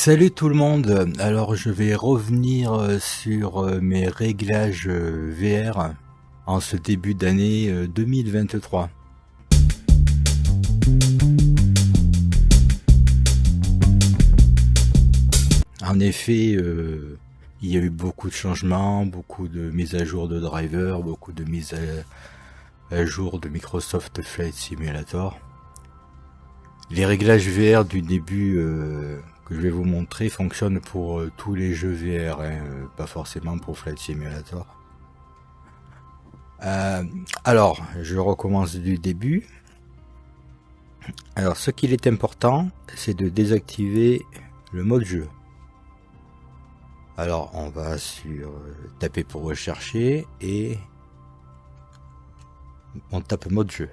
Salut tout le monde, alors je vais revenir sur mes réglages VR en ce début d'année 2023. En effet, il y a eu beaucoup de changements, beaucoup de mises à jour de drivers, beaucoup de mises à jour de Microsoft Flight Simulator. Les réglages VR du début que je vais vous montrer fonctionnent pour tous les jeux VR, pas forcément pour Flight Simulator. Alors, je recommence du début. Alors, ce qu'il est important, c'est de désactiver le mode jeu. Alors, on va sur taper pour rechercher et on tape mode jeu.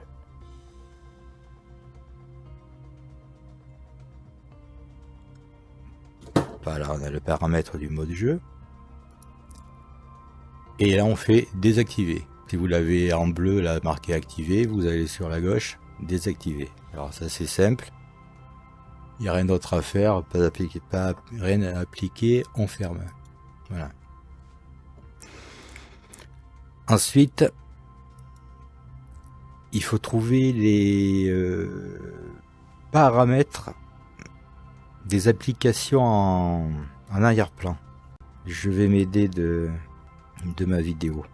Voilà, on a le paramètre du mode jeu. Et là, on fait désactiver. Si vous l'avez en bleu, là, marqué activé, vous allez sur la gauche, désactiver. Alors ça, c'est simple. Il n'y a rien d'autre à faire, rien à appliquer, on ferme. Voilà. Ensuite, il faut trouver les paramètres des applications en arrière-plan. Je vais m'aider de ma vidéo.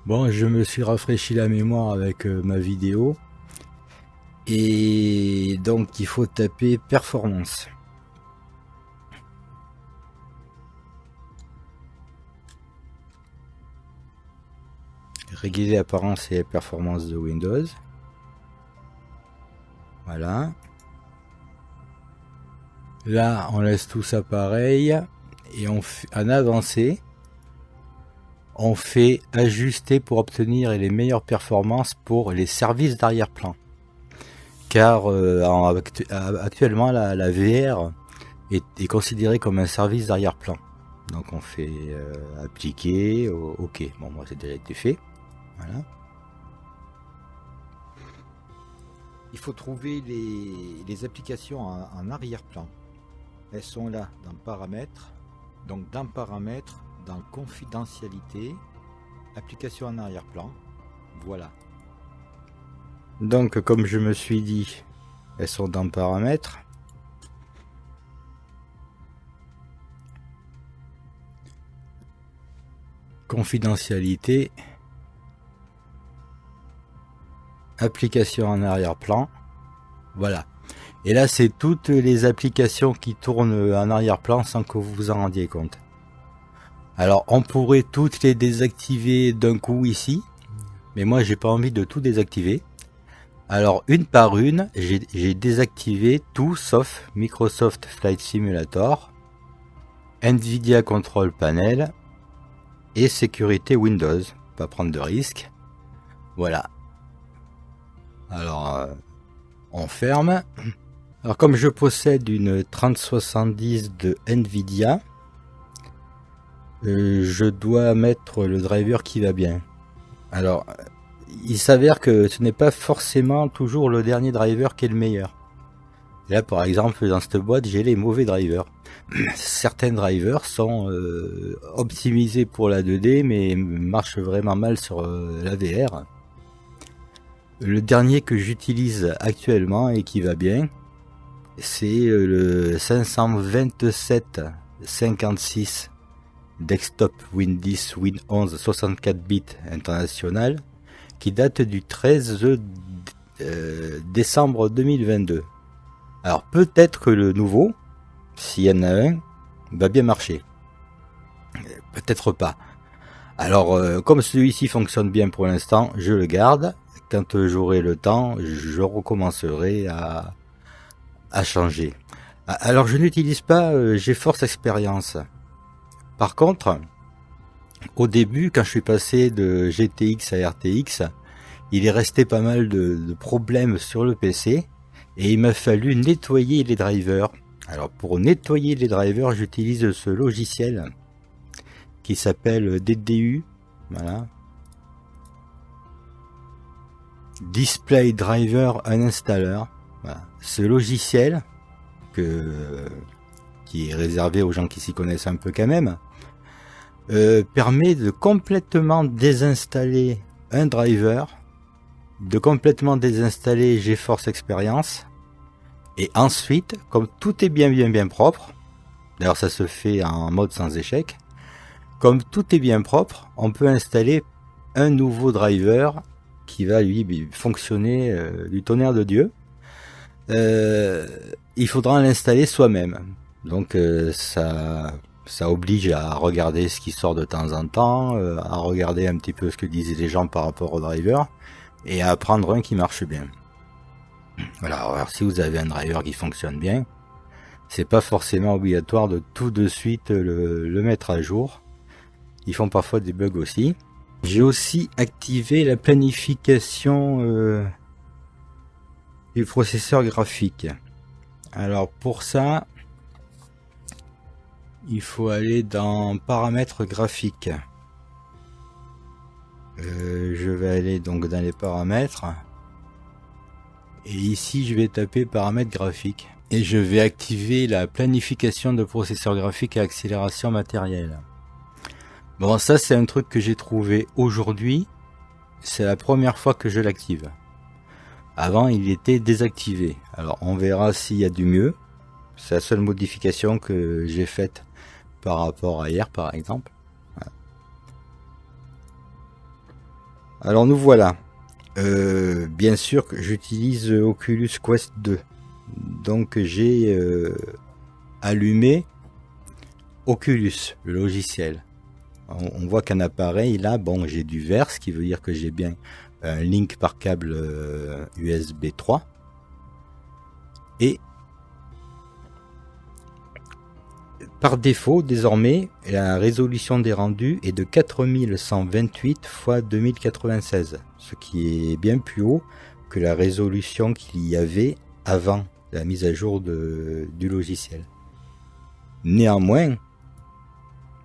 Bon, je me suis rafraîchi la mémoire avec ma vidéo. Et donc, il faut taper performance. Régler l'apparence et la performance de Windows. Voilà. Là, on laisse tout ça pareil. Et on fait, en avancé, on fait ajuster pour obtenir les meilleures performances pour les services d'arrière-plan. Car actuellement, la VR est considérée comme un service d'arrière-plan. Donc on fait appliquer, OK. Bon, moi, c'est déjà été fait. Voilà. Il faut trouver les applications en arrière-plan. Elles sont là dans paramètres. Donc dans paramètres, dans confidentialité, application en arrière-plan. Voilà. Donc comme je me suis dit, elles sont dans paramètres. Confidentialité. Application en arrière-plan. Voilà. Et là, c'est toutes les applications qui tournent en arrière-plan sans que vous vous en rendiez compte. Alors, on pourrait toutes les désactiver d'un coup ici. Mais moi, j'ai pas envie de tout désactiver. Alors, une par une, j'ai désactivé tout sauf Microsoft Flight Simulator, Nvidia Control Panel et sécurité Windows. Pas prendre de risques. Voilà. Alors, on ferme. Alors, comme je possède une 3070 de Nvidia, je dois mettre le driver qui va bien. Alors, il s'avère que ce n'est pas forcément toujours le dernier driver qui est le meilleur. Et là, par exemple, dans cette boîte, j'ai les mauvais drivers. Certains drivers sont optimisés pour la 2D, mais marchent vraiment mal sur la VR. Le dernier que j'utilise actuellement et qui va bien, c'est le 527-56 Desktop Win 10 Win 11 64 bits international qui date du 13 décembre 2022. Alors peut-être que le nouveau, s'il y en a un, va bien marcher. Peut-être pas. Alors comme celui-ci fonctionne bien pour l'instant, je le garde. Quand j'aurai le temps, je recommencerai à changer. Alors je n'utilise pas GeForce Experience. Par contre, au début, quand je suis passé de GTX à RTX, il est resté pas mal de problèmes sur le PC et il m'a fallu nettoyer les drivers. Alors pour nettoyer les drivers, j'utilise ce logiciel qui s'appelle DDU. Voilà. Display Driver Uninstaller. Voilà. Ce logiciel qui est réservé aux gens qui s'y connaissent un peu quand même, permet de complètement désinstaller un driver, de complètement désinstaller GeForce Experience, et ensuite, comme tout est bien propre, d'ailleurs ça se fait en mode sans échec, comme tout est bien propre, on peut installer un nouveau driver qui va lui fonctionner du tonnerre de Dieu. Il faudra l'installer soi-même. Donc ça oblige à regarder ce qui sort de temps en temps, à regarder un petit peu ce que disaient les gens par rapport au driver, et à prendre un qui marche bien. Voilà, alors si vous avez un driver qui fonctionne bien, c'est pas forcément obligatoire de tout de suite le mettre à jour. Ils font parfois des bugs aussi. J'ai aussi activé la planification du processeur graphique. Alors pour ça, il faut aller dans paramètres graphiques. Je vais aller donc dans les paramètres. Et ici, je vais taper paramètres graphiques. Et je vais activer la planification de processeur graphique et accélération matérielle. Bon, ça c'est un truc que j'ai trouvé aujourd'hui. C'est la première fois que je l'active. Avant, il était désactivé. Alors, on verra s'il y a du mieux. C'est la seule modification que j'ai faite par rapport à hier, par exemple. Voilà. Alors, nous voilà. Bien sûr que j'utilise Oculus Quest 2. Donc, j'ai allumé Oculus, le logiciel. On voit qu'un appareil, là, bon, j'ai du vert, ce qui veut dire que j'ai bien un link par câble USB 3. Et par défaut, désormais, la résolution des rendus est de 4128 x 2096, ce qui est bien plus haut que la résolution qu'il y avait avant la mise à jour du logiciel. Néanmoins,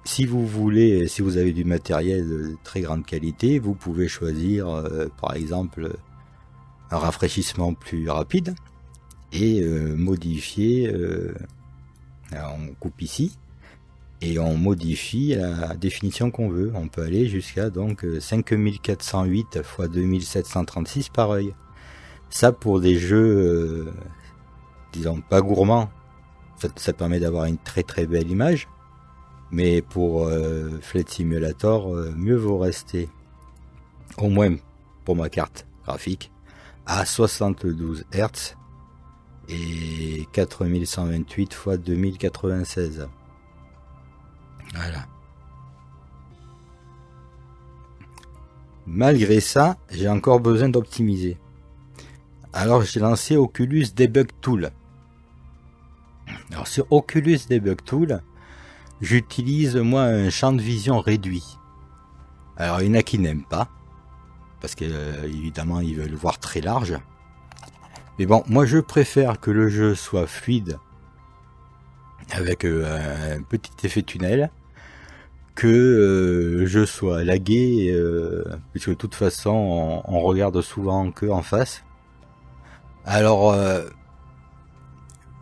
si vous avez du matériel de très grande qualité, vous pouvez choisir par exemple un rafraîchissement plus rapide et modifier, on coupe ici et on modifie la définition qu'on veut. On peut aller jusqu'à donc 5408 x 2736 par œil. Ça pour des jeux disons pas gourmands, ça permet d'avoir une très belle image. Mais pour Flight Simulator, mieux vaut rester, au moins pour ma carte graphique, à 72 Hz et 4128 x 2096. Voilà. Malgré ça, j'ai encore besoin d'optimiser. Alors j'ai lancé Oculus Debug Tool. Alors sur Oculus Debug Tool, j'utilise moi un champ de vision réduit. Alors il y en a qui n'aiment pas, parce que évidemment ils veulent le voir très large. Mais bon, moi je préfère que le jeu soit fluide, avec un petit effet tunnel, que le jeu soit lagué, puisque de toute façon on regarde souvent que en face. Alors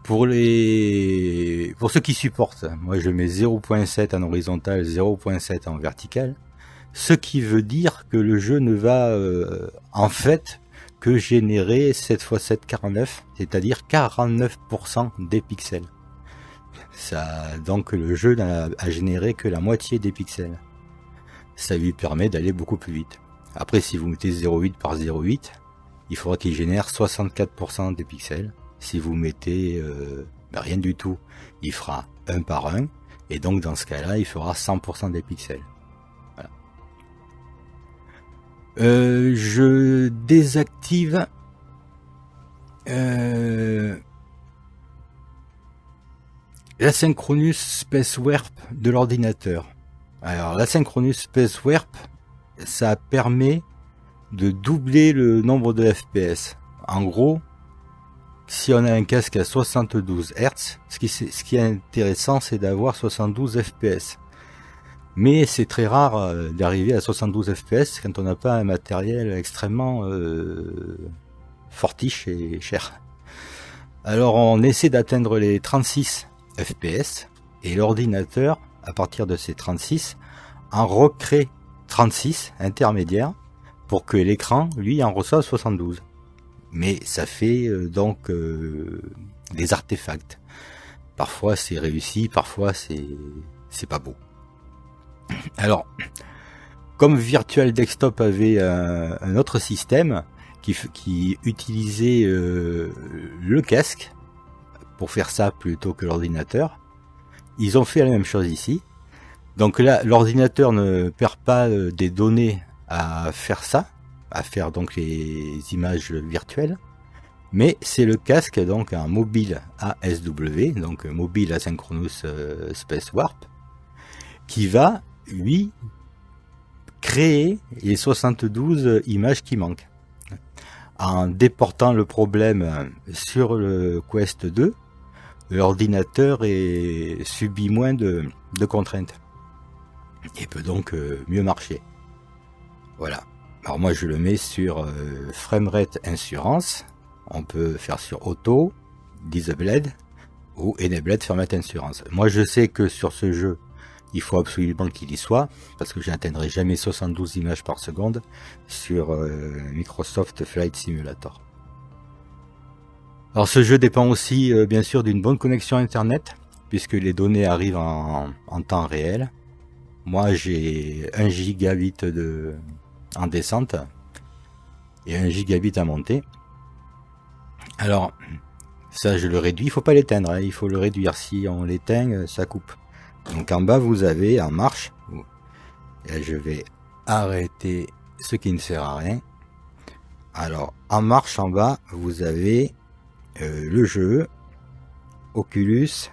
pour ceux qui supportent, moi je mets 0.7 en horizontal, 0.7 en vertical, ce qui veut dire que le jeu ne va en fait que générer 7 x 7 49, c'est-à-dire 49% des pixels. Ça, donc le jeu n'a à générer que la moitié des pixels. Ça lui permet d'aller beaucoup plus vite. Après, si vous mettez 0.8 par 0.8, il faudra qu'il génère 64% des pixels. Si vous mettez rien du tout, il fera 1 par 1. Et donc dans ce cas-là, il fera 100% des pixels. Voilà. Je désactive l'asynchronous space warp de l'ordinateur. Alors l'asynchronous space warp, ça permet de doubler le nombre de FPS. En gros, si on a un casque à 72 Hz, ce qui est intéressant, c'est d'avoir 72 FPS. Mais c'est très rare d'arriver à 72 fps quand on n'a pas un matériel extrêmement fortiche et cher. Alors on essaie d'atteindre les 36 fps et l'ordinateur, à partir de ces 36, en recrée 36 intermédiaires pour que l'écran, lui, en reçoive 72. Mais ça fait donc des artefacts. Parfois c'est réussi, parfois c'est pas beau. Alors, comme Virtual Desktop avait un autre système qui utilisait le casque pour faire ça plutôt que l'ordinateur, ils ont fait la même chose ici. Donc là, l'ordinateur ne perd pas des données à faire ça, à faire donc les images virtuelles, mais c'est le casque, donc un mobile ASW, donc Mobile Asynchronous Space Warp, qui va, lui, créer les 72 images qui manquent. En déportant le problème sur le Quest 2, l'ordinateur subit moins de contraintes et peut donc mieux marcher. Voilà. Alors moi je le mets sur Framerate Insurance. On peut faire sur Auto, Disabled ou Enabled Framerate Insurance. Moi je sais que sur ce jeu, il faut absolument qu'il y soit, parce que je n'atteindrai jamais 72 images par seconde sur Microsoft Flight Simulator. Alors ce jeu dépend aussi bien sûr d'une bonne connexion internet, puisque les données arrivent en temps réel. Moi j'ai 1 gigabit en descente et 1 gigabit à monter. Alors ça je le réduis, il faut pas l'éteindre, hein, il faut le réduire, si on l'éteint ça coupe. Donc en bas vous avez en marche, et là je vais arrêter ce qui ne sert à rien. Alors en marche en bas vous avez le jeu, Oculus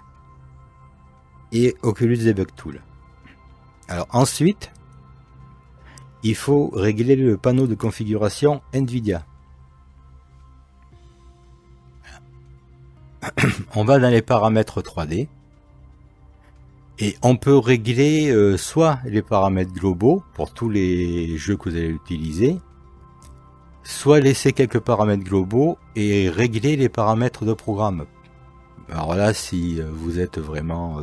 et Oculus Debug Tool. Alors ensuite il faut régler le panneau de configuration Nvidia. On va dans les paramètres 3D. Et on peut régler soit les paramètres globaux pour tous les jeux que vous allez utiliser, soit laisser quelques paramètres globaux et régler les paramètres de programme. Alors là, si vous êtes vraiment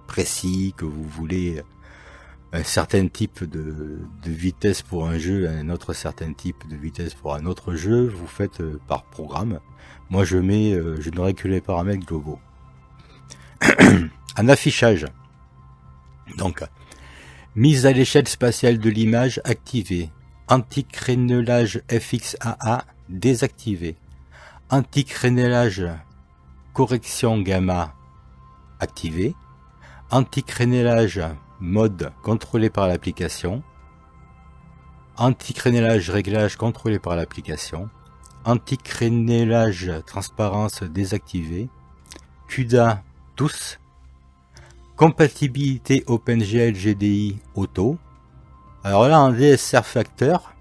précis, que vous voulez un certain type de vitesse pour un jeu, un autre certain type de vitesse pour un autre jeu, vous faites par programme. Moi je ne règle que les paramètres globaux. En affichage, donc mise à l'échelle spatiale de l'image activée, anti-crénelage FXAA désactivé, anti-crénelage correction gamma activé, anti-crénelage mode contrôlé par l'application, anti-crénelage réglage contrôlé par l'application, anti-crénelage transparence désactivé, CUDA tous, compatibilité OpenGL GDI auto. Alors là en DSR facteur,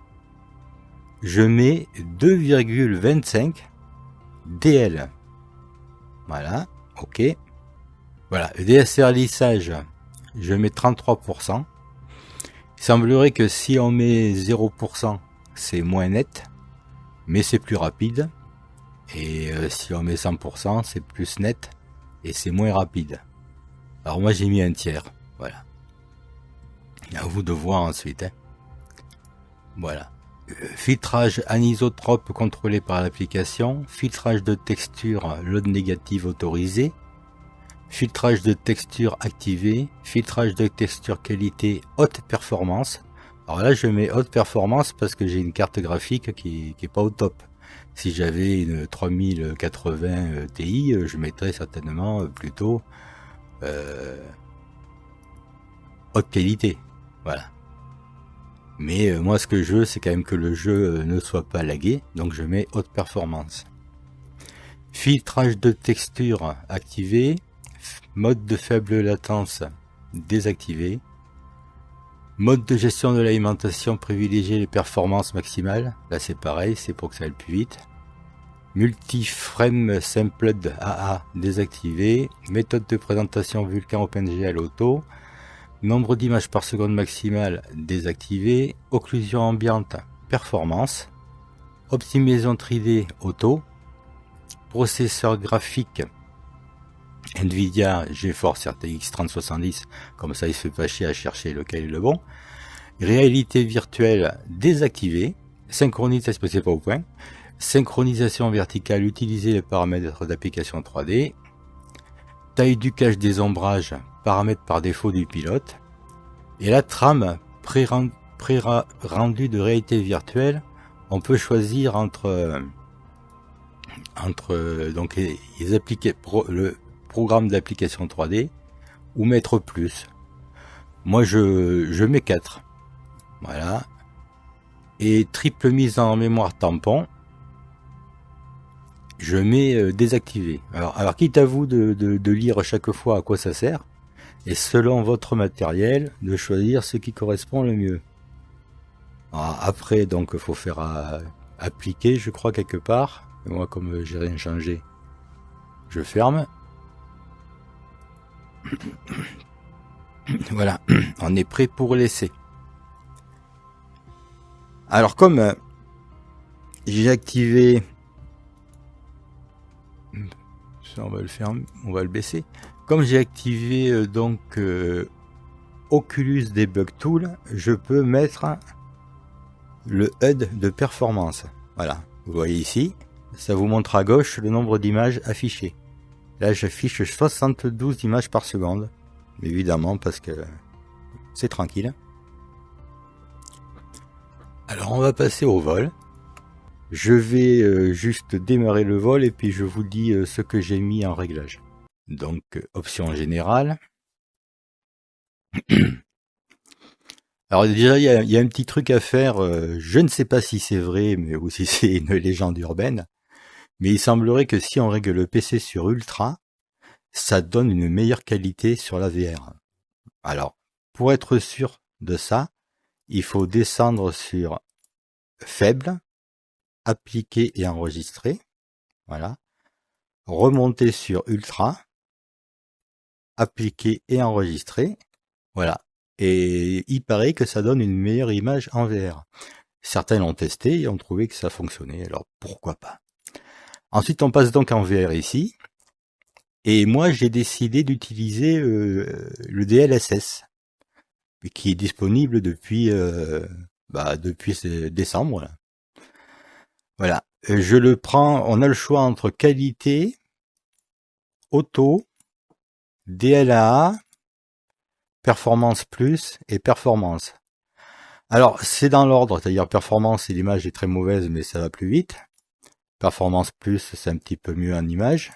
je mets 2,25 DL. Voilà, ok. Voilà, le DSR lissage, je mets 33%. Il semblerait que si on met 0%, c'est moins net, mais c'est plus rapide. Et si on met 100%, c'est plus net et c'est moins rapide. Alors moi j'ai mis un tiers, voilà. À vous de voir ensuite. Hein. Voilà. Filtrage anisotrope contrôlé par l'application. Filtrage de texture load négative autorisé. Filtrage de texture activé. Filtrage de texture qualité haute performance. Alors là je mets haute performance parce que j'ai une carte graphique qui est pas au top. Si j'avais une 3080 Ti, je mettrais certainement plutôt haute qualité, voilà. Mais moi ce que je veux c'est quand même que le jeu ne soit pas lagué, donc je mets haute performance. Filtrage de texture activé, mode de faible latence désactivé, mode de gestion de l'alimentation privilégier les performances maximales, là c'est pareil, c'est pour que ça aille plus vite. Multi-frame sampled AA désactivé, méthode de présentation Vulkan OpenGL Auto, Nombre d'images par seconde maximale désactivé. Occlusion ambiante performance. Optimisation 3D auto. Processeur graphique Nvidia GeForce RTX 3070, comme ça il se fait pas chier à chercher lequel est le bon. Réalité virtuelle désactivée. Synchronisation, c'est pas au point. Synchronisation verticale, utiliser les paramètres d'application 3D. Taille du cache des ombrages, paramètres par défaut du pilote. Et la trame pré-rendue de réalité virtuelle, on peut choisir entre donc le programme d'application 3D ou mettre plus. Moi je mets 4. Voilà. Et triple mise en mémoire tampon, je mets désactivé. Alors quitte à vous de lire chaque fois à quoi ça sert, et selon votre matériel, de choisir ce qui correspond le mieux. Alors, après, donc, faut faire appliquer, je crois, quelque part. Et moi, comme j'ai rien changé, je ferme. Voilà, on est prêt pour l'essai. Alors, comme j'ai activé... Ça, on va le fermer, on va le baisser. Comme j'ai activé Oculus Debug Tool, je peux mettre le HUD de performance. Voilà, vous voyez ici, ça vous montre à gauche le nombre d'images affichées. Là, j'affiche 72 images par seconde, évidemment parce que c'est tranquille. Alors, on va passer au vol. Je vais juste démarrer le vol et puis je vous dis ce que j'ai mis en réglage. Donc, option générale. Alors déjà, il y a un petit truc à faire. Je ne sais pas si c'est vrai, mais ou si c'est une légende urbaine. Mais il semblerait que si on règle le PC sur Ultra, ça donne une meilleure qualité sur la VR. Alors, pour être sûr de ça, il faut descendre sur Faible, Appliquer et enregistrer. Voilà. Remonter sur Ultra, Appliquer et enregistrer. Voilà. Et il paraît que ça donne une meilleure image en VR. Certains l'ont testé et ont trouvé que ça fonctionnait, alors pourquoi pas. Ensuite, on passe donc en VR ici. Et moi, j'ai décidé d'utiliser le DLSS, qui est disponible depuis décembre. Là. Voilà. Je le prends, on a le choix entre qualité, auto, DLA, performance plus et performance. Alors, c'est dans l'ordre, c'est-à-dire performance, l'image est très mauvaise, mais ça va plus vite. Performance plus, c'est un petit peu mieux en image.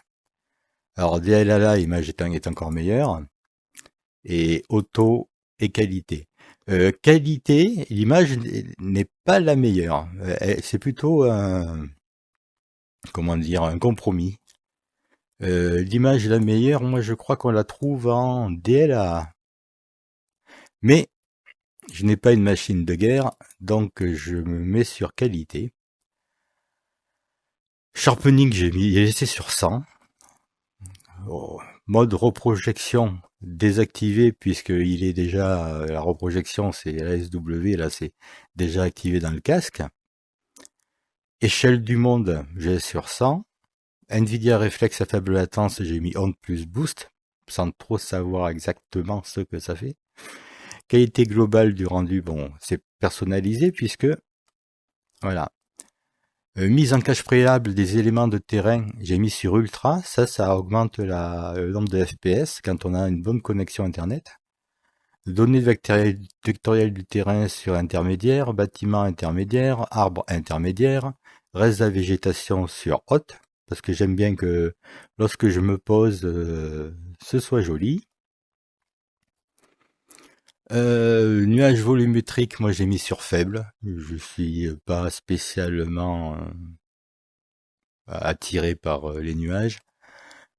Alors, DLA, l'image est encore meilleure. Et auto et qualité. Qualité, l'image n'est pas la meilleure. C'est plutôt un compromis. L'image la meilleure, moi je crois qu'on la trouve en DLA. Mais je n'ai pas une machine de guerre, donc je me mets sur qualité. Sharpening, j'ai laissé sur 100. Mode reprojection désactivé puisqu'il est déjà, la reprojection c'est la SW, là c'est déjà activé dans le casque. Échelle du monde, j'ai sur 100. Nvidia Reflex à faible latence, j'ai mis on plus boost, sans trop savoir exactement ce que ça fait. Qualité globale du rendu, bon, c'est personnalisé puisque, voilà. Mise en cache préalable des éléments de terrain, j'ai mis sur ultra, ça augmente le nombre de FPS quand on a une bonne connexion internet. Données vectorielles du terrain sur intermédiaire, bâtiment intermédiaire, arbre intermédiaire, reste de la végétation sur haute, parce que j'aime bien que lorsque je me pose, ce soit joli. Nuage volumétrique, moi j'ai mis sur faible. Je suis pas spécialement attiré par les nuages.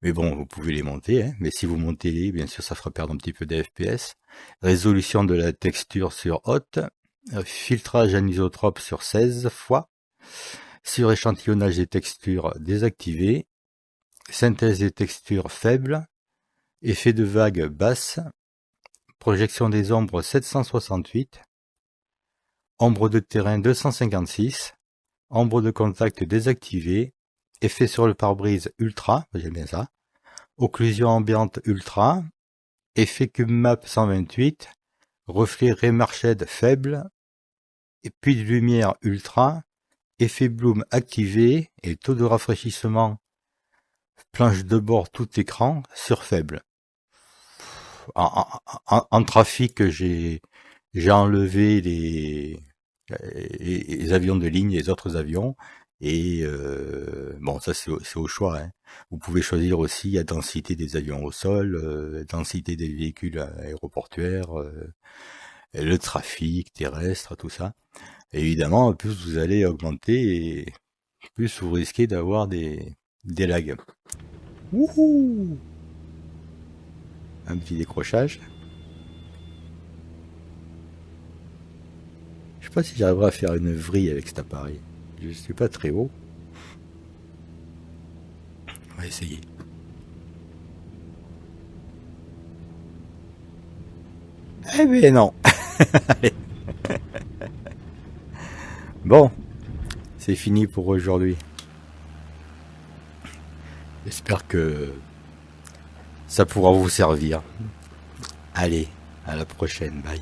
Mais bon, vous pouvez les monter, hein. Mais si vous montez les, bien sûr, ça fera perdre un petit peu de FPS. Résolution de la texture sur haute. Filtrage anisotrope sur 16 fois. Suréchantillonnage des textures désactivé. Synthèse des textures faible. Effet de vague basse. projection des ombres 768, ombre de terrain 256, ombre de contact désactivée, effet sur le pare-brise ultra, j'aime bien ça, occlusion ambiante ultra, effet cube map 128, reflet Remarched faible, et puis de lumière ultra, effet bloom activé et taux de rafraîchissement planche de bord tout écran sur faible. En trafic, j'ai enlevé les avions de ligne, les autres avions, et bon, ça c'est au choix. Hein. Vous pouvez choisir aussi la densité des avions au sol, la densité des véhicules aéroportuaires, le trafic terrestre, tout ça. Et évidemment, plus vous allez augmenter, et plus vous risquez d'avoir des lags. Wouhou! Un petit décrochage. Je sais pas si j'arriverai à faire une vrille avec cet appareil. Je suis pas très haut. On va essayer. Eh ben non. Bon, c'est fini pour aujourd'hui. J'espère que ça pourra vous servir. Allez, à la prochaine, bye.